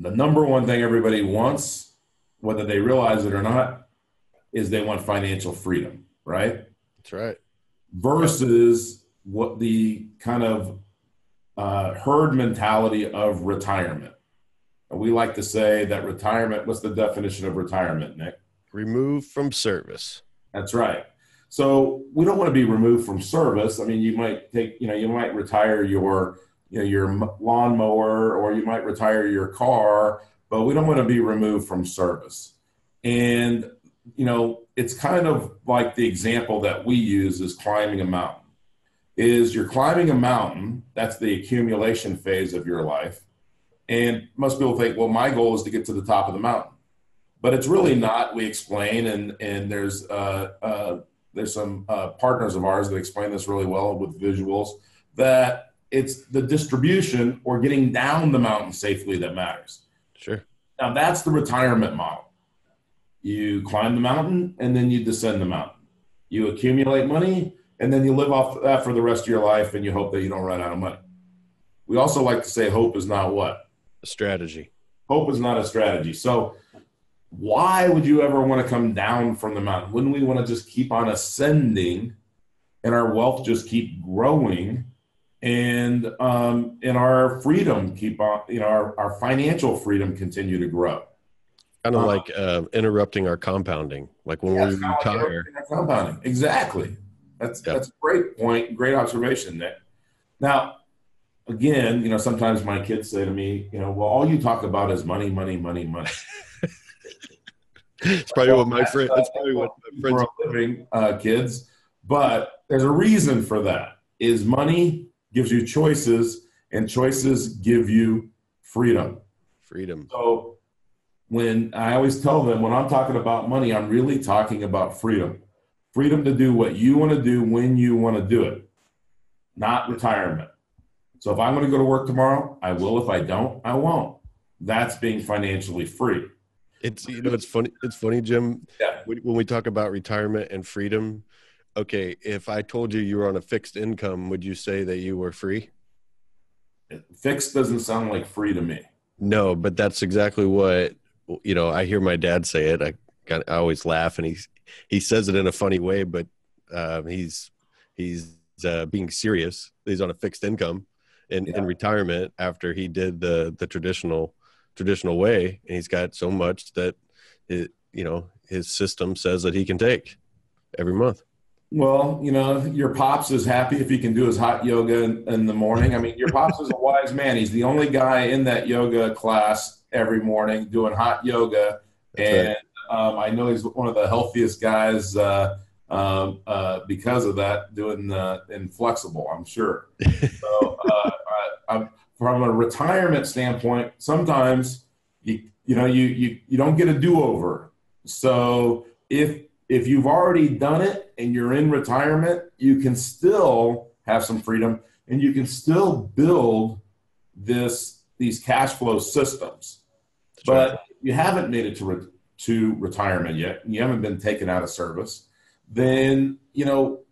The number one thing everybody wants, whether they realize it or not, is they want financial freedom, right? That's right. Versus what the kind of herd mentality of retirement. And we like to say that retirement, what's the definition of retirement, Nick? Removed from service. That's right. So we don't want to be removed from service. I mean, you might you might retire your lawnmower, or you might retire your car, but we don't want to be removed from service. And, it's kind of like the example that we use is climbing a mountain. Is you're climbing a mountain, that's the accumulation phase of your life. And most people think, well, my goal is to get to the top of the mountain. But it's really not. We explain, and there's some partners of ours that explain this really well with visuals, that it's the distribution or getting down the mountain safely that matters. Sure. Now, that's the retirement model. You climb the mountain, and then you descend the mountain. You accumulate money, and then you live off that for the rest of your life, and you hope that you don't run out of money. We also like to say hope is not what? A strategy. Hope is not a strategy. So why would you ever want to come down from the mountain? Wouldn't we want to just keep on ascending and our wealth just keep growing and our freedom keep on, our financial freedom continue to grow? Kind of like interrupting our compounding, like when we retire. Like compounding. Exactly. That's a great point. Great observation, Nick. Now, again, sometimes my kids say to me, well, all you talk about is money, money, money, money. It's probably what my friends. That's probably what my friends are living, kids. But there's a reason for that. Is money gives you choices, and choices give you freedom. Freedom. So when I always tell them, when I'm talking about money, I'm really talking about freedom. Freedom to do what you want to do when you want to do it, not retirement. So if I want to go to work tomorrow, I will. If I don't, I won't. That's being financially free. It's funny. It's funny, Jim. Yeah. When we talk about retirement and freedom, okay, if I told you were on a fixed income, would you say that you were free? Fixed doesn't sound like free to me. No, but that's exactly what, I hear my dad say it. I always laugh, and he says it in a funny way, but he's being serious. He's on a fixed income in retirement after he did the traditional way, and he's got so much that his system says that he can take every month. Well, your pops is happy if he can do his hot yoga in the morning. I mean, your pops is a wise man. He's the only guy in that yoga class every morning doing hot yoga. That's and right. I know he's one of the healthiest guys because of that, doing inflexible, I'm sure. So from a retirement standpoint, sometimes you don't get a do-over. So if you've already done it and you're in retirement, you can still have some freedom, and you can still build these cash flow systems. That's but right. If you haven't made it to retirement yet, and you haven't been taken out of service, then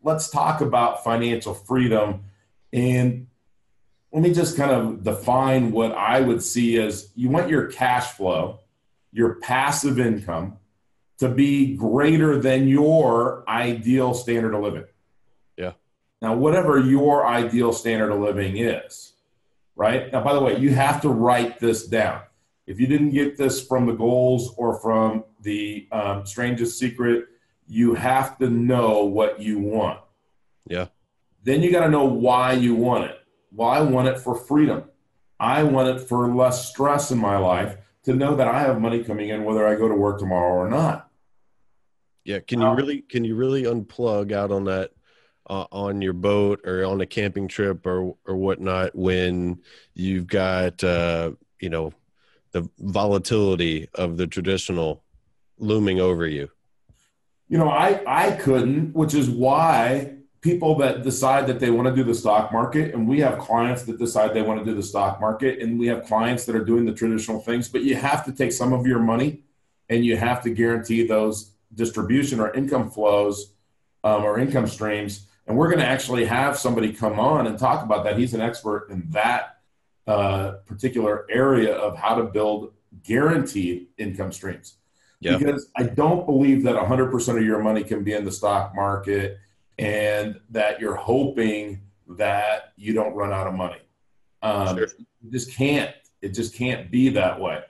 let's talk about financial freedom. And let me just kind of define what I would see as you want your cash flow, your passive income, to be greater than your ideal standard of living. Yeah. Now, whatever your ideal standard of living is, right? Now, by the way, you have to write this down. If you didn't get this from the goals or from the strangest secret, you have to know what you want. Yeah. Then you got to know why you want it. Well, I want it for freedom. I want it for less stress in my life, to know that I have money coming in whether I go to work tomorrow or not. Yeah. Can you really unplug out on that, on your boat or on a camping trip or whatnot, when you've got, the volatility of the traditional looming over you? I couldn't, which is why people that decide that they want to do the stock market, and we have clients that decide they want to do the stock market, and we have clients that are doing the traditional things, but you have to take some of your money and you have to guarantee those distribution or income flows or income streams. And we're going to actually have somebody come on and talk about that. He's an expert in that particular area of how to build guaranteed income streams. Yeah. Because I don't believe that 100% of your money can be in the stock market and that you're hoping that you don't run out of money. Sure. You just can't. It just can't be that way.